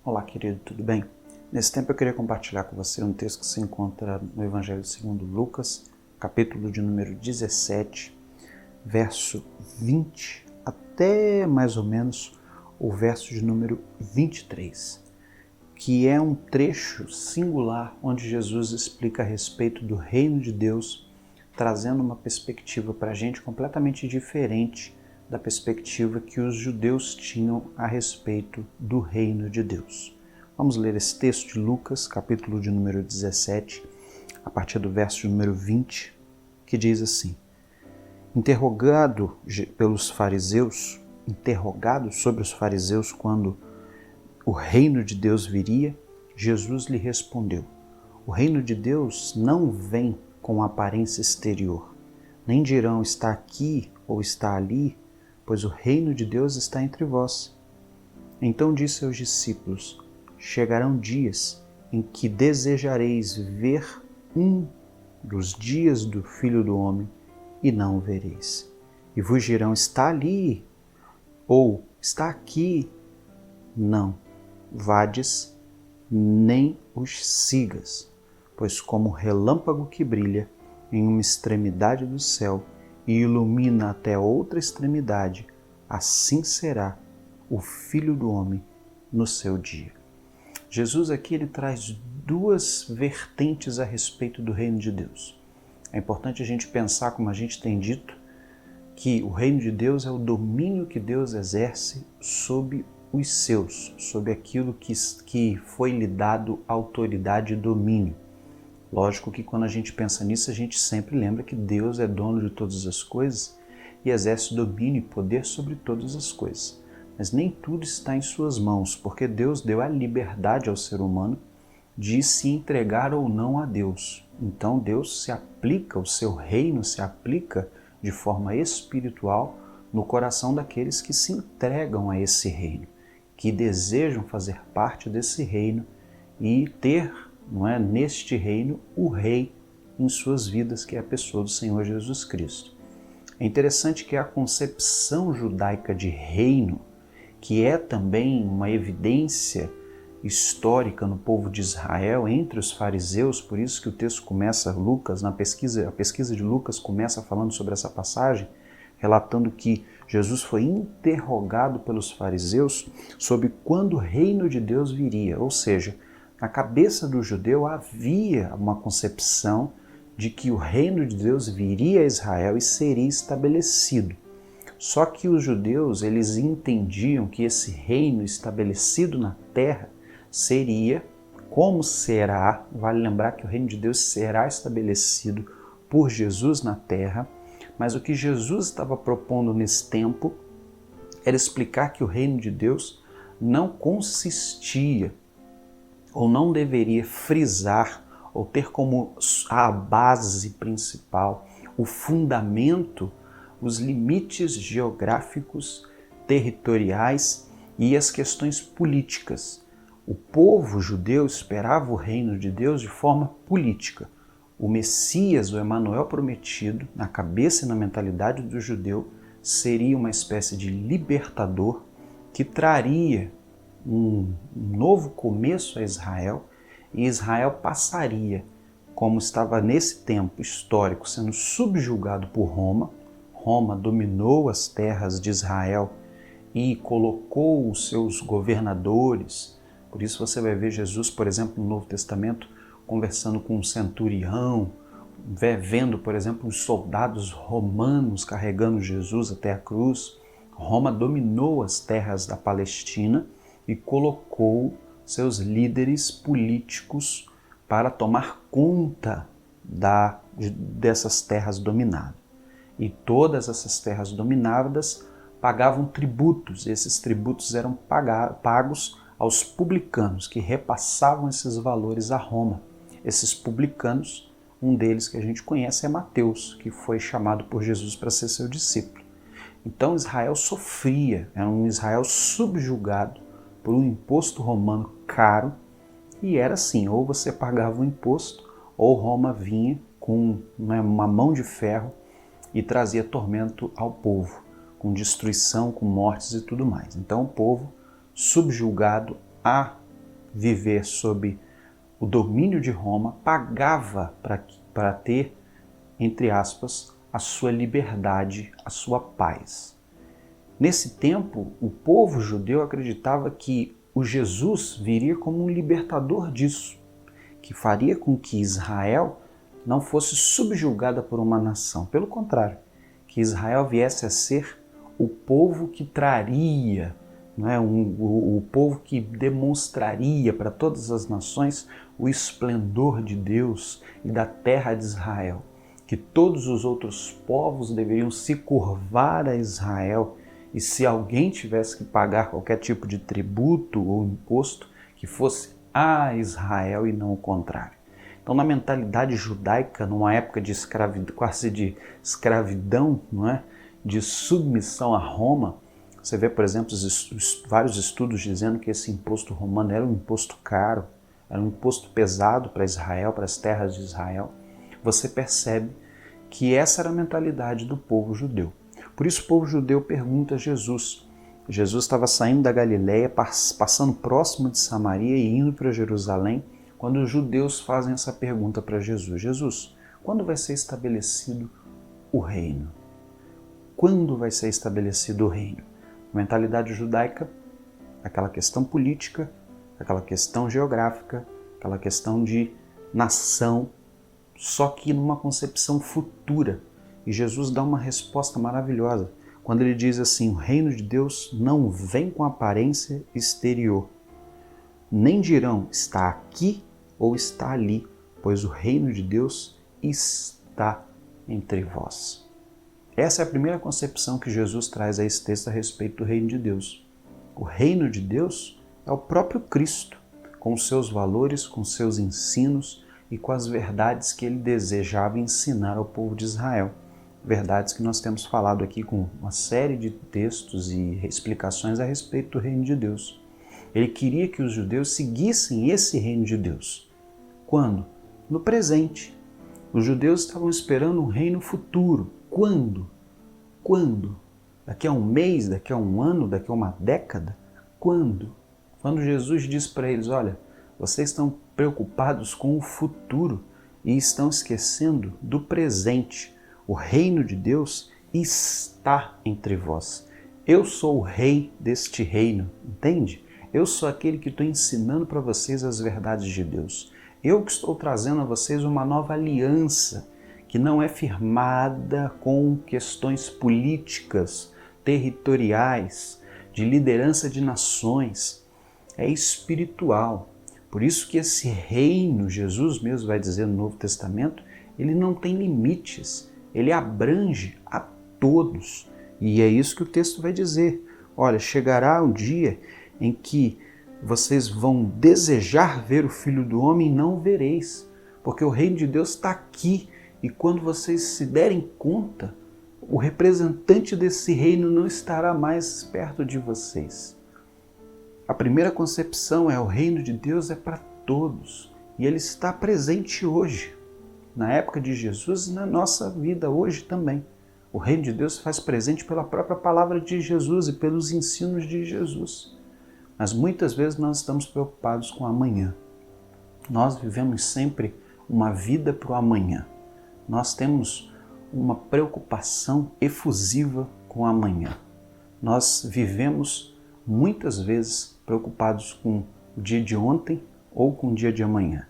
Olá, querido, tudo bem? Nesse tempo eu queria compartilhar com você um texto que se encontra no Evangelho segundo Lucas, capítulo de número 17, verso 20 até mais ou menos o verso de número 23, que é um trecho singular onde Jesus explica a respeito do reino de Deus, trazendo uma perspectiva para a gente completamente diferente da perspectiva que os judeus tinham a respeito do reino de Deus. Vamos ler esse texto de Lucas, capítulo de número 17, a partir do verso de número 20, que diz assim: Interrogado sobre os fariseus quando o reino de Deus viria, Jesus lhe respondeu: O reino de Deus não vem com aparência exterior, nem dirão está aqui ou está ali, pois o reino de Deus está entre vós. Então disse aos discípulos: Chegarão dias em que desejareis ver um dos dias do Filho do Homem e não o vereis. E vos dirão: está ali ou está aqui. Não vades nem os sigas, pois como o relâmpago que brilha em uma extremidade do céu e ilumina até outra extremidade, assim será o Filho do Homem no seu dia. Jesus aqui ele traz duas vertentes a respeito do reino de Deus. É importante a gente pensar, como a gente tem dito, que o reino de Deus é o domínio que Deus exerce sobre os seus, sobre aquilo que foi lhe dado autoridade e domínio. Lógico que quando a gente pensa nisso, a gente sempre lembra que Deus é dono de todas as coisas e exerce domínio e poder sobre todas as coisas. Mas nem tudo está em suas mãos, porque Deus deu a liberdade ao ser humano de se entregar ou não a Deus. Então Deus se aplica, o seu reino se aplica de forma espiritual no coração daqueles que se entregam a esse reino, que desejam fazer parte desse reino e ter, neste reino, o rei em suas vidas, que é a pessoa do Senhor Jesus Cristo. É interessante que a concepção judaica de reino, que é também uma evidência histórica no povo de Israel, entre os fariseus, por isso que o texto começa, a pesquisa de Lucas começa falando sobre essa passagem, relatando que Jesus foi interrogado pelos fariseus sobre quando o reino de Deus viria, ou seja, na cabeça do judeu havia uma concepção de que o reino de Deus viria a Israel e seria estabelecido. Só que os judeus, eles entendiam que esse reino estabelecido na terra seria, como será, vale lembrar que o reino de Deus será estabelecido por Jesus na terra, mas o que Jesus estava propondo nesse tempo era explicar que o reino de Deus não consistia, ou não deveria frisar, ou ter como a base principal, o fundamento, os limites geográficos, territoriais e as questões políticas. O povo judeu esperava o reino de Deus de forma política. O Messias, o Emanuel prometido, na cabeça e na mentalidade do judeu, seria uma espécie de libertador que traria um novo começo a Israel, e Israel passaria, como estava nesse tempo histórico, sendo subjugado por Roma. Roma dominou as terras de Israel e colocou os seus governadores. Por isso você vai ver Jesus, por exemplo, no Novo Testamento, conversando com um centurião, vendo, por exemplo, os soldados romanos carregando Jesus até a cruz. Roma dominou as terras da Palestina e colocou seus líderes políticos para tomar conta dessas terras dominadas. E todas essas terras dominadas pagavam tributos. Esses tributos eram pagos aos publicanos, que repassavam esses valores a Roma. Esses publicanos, um deles que a gente conhece é Mateus, que foi chamado por Jesus para ser seu discípulo. Então Israel sofria, era um Israel subjugado por um imposto romano caro, e era assim, ou você pagava o imposto, ou Roma vinha com uma mão de ferro e trazia tormento ao povo, com destruição, com mortes e tudo mais. Então o povo subjugado a viver sob o domínio de Roma pagava para ter, entre aspas, a sua liberdade, a sua paz. Nesse tempo, o povo judeu acreditava que o Jesus viria como um libertador disso, que faria com que Israel não fosse subjugada por uma nação. Pelo contrário, que Israel viesse a ser o povo que traria, o povo que demonstraria para todas as nações o esplendor de Deus e da terra de Israel, que todos os outros povos deveriam se curvar a Israel, e se alguém tivesse que pagar qualquer tipo de tributo ou imposto, que fosse a Israel e não o contrário. Então, na mentalidade judaica, numa época de escravidão, quase de escravidão, de submissão a Roma, você vê, por exemplo, vários estudos dizendo que esse imposto romano era um imposto caro, era um imposto pesado para Israel, para as terras de Israel. Você percebe que essa era a mentalidade do povo judeu. Por isso o povo judeu pergunta a Jesus. Jesus estava saindo da Galileia, passando próximo de Samaria e indo para Jerusalém, quando os judeus fazem essa pergunta para Jesus. Jesus, quando vai ser estabelecido o reino? Quando vai ser estabelecido o reino? A mentalidade judaica, aquela questão política, aquela questão geográfica, aquela questão de nação, só que numa concepção futura. E Jesus dá uma resposta maravilhosa, quando ele diz assim, o reino de Deus não vem com aparência exterior. Nem dirão, está aqui ou está ali, pois o reino de Deus está entre vós. Essa é a primeira concepção que Jesus traz a esse texto a respeito do reino de Deus. O reino de Deus é o próprio Cristo, com os seus valores, com os seus ensinos e com as verdades que ele desejava ensinar ao povo de Israel. Verdades que nós temos falado aqui com uma série de textos e explicações a respeito do reino de Deus. Ele queria que os judeus seguissem esse reino de Deus. Quando? No presente. Os judeus estavam esperando um reino futuro. Quando? Quando? Daqui a um mês, daqui a um ano, daqui a uma década? Quando? Quando Jesus diz para eles, olha, vocês estão preocupados com o futuro e estão esquecendo do presente. O reino de Deus está entre vós. Eu sou o rei deste reino, entende? Eu sou aquele que estou ensinando para vocês as verdades de Deus. Eu que estou trazendo a vocês uma nova aliança, que não é firmada com questões políticas, territoriais, de liderança de nações. É espiritual. Por isso que esse reino, Jesus mesmo vai dizer no Novo Testamento, ele não tem limites. Ele abrange a todos. E é isso que o texto vai dizer. Olha, chegará um dia em que vocês vão desejar ver o Filho do Homem e não o vereis, porque o reino de Deus está aqui. E quando vocês se derem conta, o representante desse reino não estará mais perto de vocês. A primeira concepção é o reino de Deus é para todos. E ele está presente hoje. Na época de Jesus e na nossa vida hoje também. O reino de Deus se faz presente pela própria palavra de Jesus e pelos ensinos de Jesus. Mas muitas vezes nós estamos preocupados com o amanhã. Nós vivemos sempre uma vida para o amanhã. Nós temos uma preocupação efusiva com o amanhã. Nós vivemos muitas vezes preocupados com o dia de ontem ou com o dia de amanhã.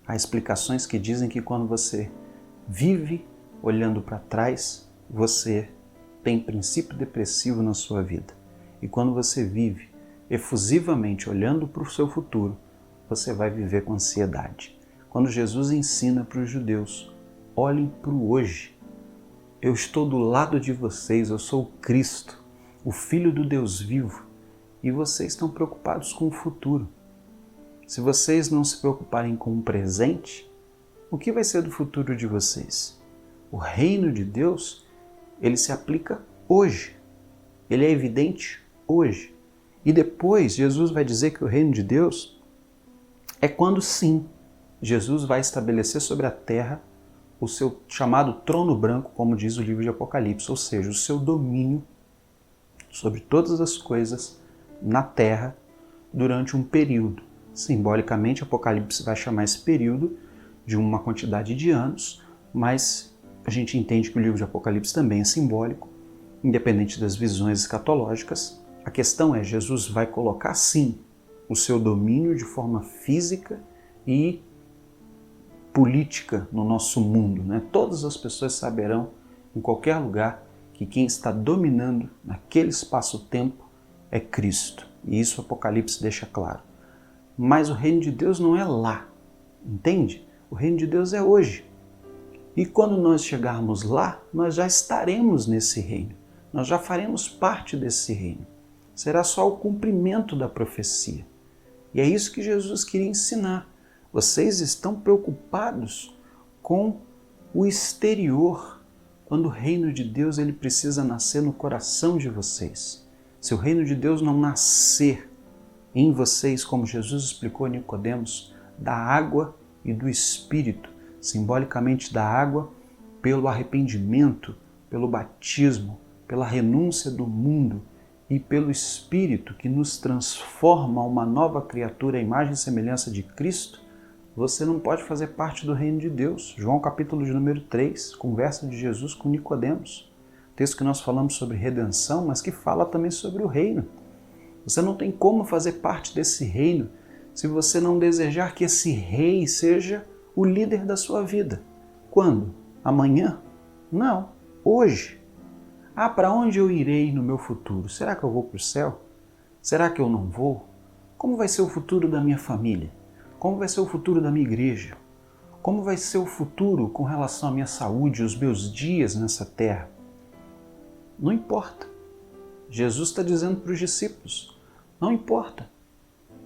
Há explicações que dizem que quando você vive olhando para trás, você tem princípio depressivo na sua vida. E quando você vive efusivamente olhando para o seu futuro, você vai viver com ansiedade. Quando Jesus ensina para os judeus, olhem para o hoje. Eu estou do lado de vocês, eu sou o Cristo, o Filho do Deus vivo, e vocês estão preocupados com o futuro. Se vocês não se preocuparem com o presente, o que vai ser do futuro de vocês? O reino de Deus, ele se aplica hoje. Ele é evidente hoje. E depois, Jesus vai dizer que o reino de Deus é quando sim, Jesus vai estabelecer sobre a terra o seu chamado trono branco, como diz o livro de Apocalipse, ou seja, o seu domínio sobre todas as coisas na terra durante um período. Simbolicamente, Apocalipse vai chamar esse período de uma quantidade de anos, mas a gente entende que o livro de Apocalipse também é simbólico, independente das visões escatológicas. A questão é, Jesus vai colocar sim o seu domínio de forma física e política no nosso mundo, né? Todas as pessoas saberão, em qualquer lugar, que quem está dominando naquele espaço-tempo é Cristo. E isso o Apocalipse deixa claro. Mas o reino de Deus não é lá, entende? O reino de Deus é hoje. E quando nós chegarmos lá, nós já estaremos nesse reino. Nós já faremos parte desse reino. Será só o cumprimento da profecia. E é isso que Jesus queria ensinar. Vocês estão preocupados com o exterior, quando o reino de Deus ele precisa nascer no coração de vocês. Se o reino de Deus não nascer em vocês, como Jesus explicou a Nicodemos, da água e do Espírito, simbolicamente da água pelo arrependimento, pelo batismo, pela renúncia do mundo e pelo Espírito que nos transforma a uma nova criatura à imagem e semelhança de Cristo, você não pode fazer parte do reino de Deus. João capítulo de número 3, conversa de Jesus com Nicodemos. Texto que nós falamos sobre redenção, mas que fala também sobre o reino. Você não tem como fazer parte desse reino se você não desejar que esse rei seja o líder da sua vida. Quando? Amanhã? Não, hoje. Ah, para onde eu irei no meu futuro? Será que eu vou para o céu? Será que eu não vou? Como vai ser o futuro da minha família? Como vai ser o futuro da minha igreja? Como vai ser o futuro com relação à minha saúde, os meus dias nessa terra? Não importa. Jesus está dizendo para os discípulos, não importa.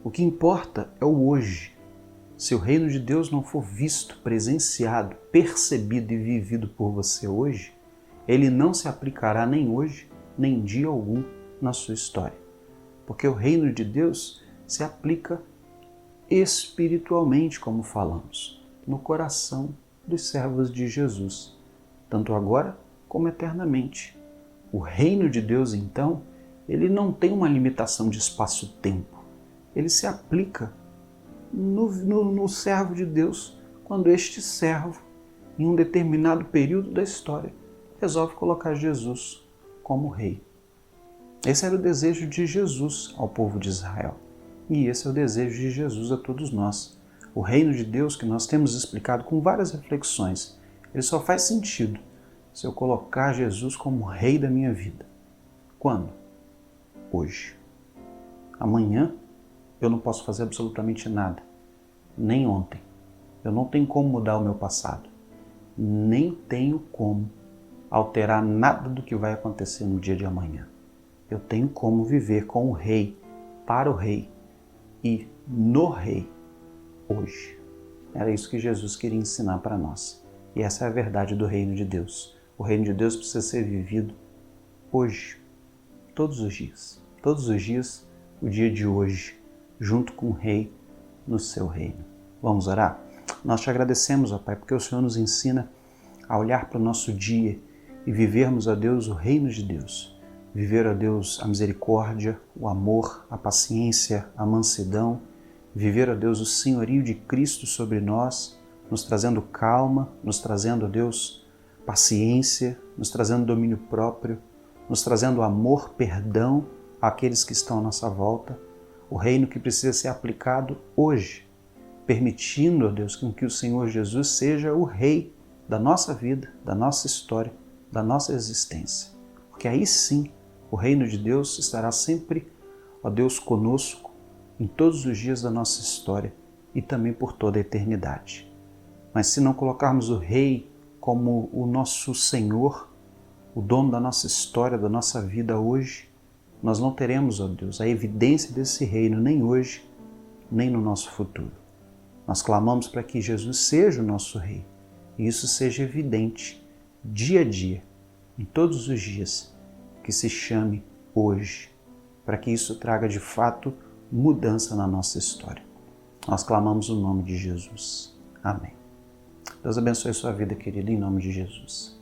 O que importa é o hoje. Se o reino de Deus não for visto, presenciado, percebido e vivido por você hoje, ele não se aplicará nem hoje, nem dia algum na sua história. Porque o reino de Deus se aplica espiritualmente, como falamos, no coração dos servos de Jesus, tanto agora como eternamente. O reino de Deus, então, ele não tem uma limitação de espaço-tempo. Ele se aplica no servo de Deus, quando este servo, em um determinado período da história, resolve colocar Jesus como rei. Esse era o desejo de Jesus ao povo de Israel. E esse é o desejo de Jesus a todos nós. O reino de Deus, que nós temos explicado com várias reflexões, ele só faz sentido se eu colocar Jesus como rei da minha vida. Quando? Hoje. Amanhã eu não posso fazer absolutamente nada. Nem ontem. Eu não tenho como mudar o meu passado. Nem tenho como alterar nada do que vai acontecer no dia de amanhã. Eu tenho como viver com o rei, para o rei e no rei hoje. Era isso que Jesus queria ensinar para nós. E essa é a verdade do reino de Deus. O reino de Deus precisa ser vivido hoje, todos os dias. Todos os dias, o dia de hoje, junto com o rei no seu reino. Vamos orar? Nós te agradecemos, ó Pai, porque o Senhor nos ensina a olhar para o nosso dia e vivermos, ó Deus, o reino de Deus. Viver, ó Deus, a misericórdia, o amor, a paciência, a mansidão. Viver, ó Deus, o senhorio de Cristo sobre nós, nos trazendo calma, nos trazendo, ó Deus, paciência, nos trazendo domínio próprio, nos trazendo amor, perdão àqueles que estão à nossa volta. O reino que precisa ser aplicado hoje, permitindo, ó Deus, que o Senhor Jesus seja o rei da nossa vida, da nossa história, da nossa existência. Porque aí sim, o reino de Deus estará sempre, ó Deus, conosco em todos os dias da nossa história e também por toda a eternidade. Mas se não colocarmos o rei como o nosso Senhor, o dono da nossa história, da nossa vida hoje, nós não teremos, ó Deus, a evidência desse reino nem hoje, nem no nosso futuro. Nós clamamos para que Jesus seja o nosso rei e isso seja evidente dia a dia, em todos os dias, que se chame hoje, para que isso traga de fato mudança na nossa história. Nós clamamos o nome de Jesus. Amém. Deus abençoe a sua vida, querido, em nome de Jesus.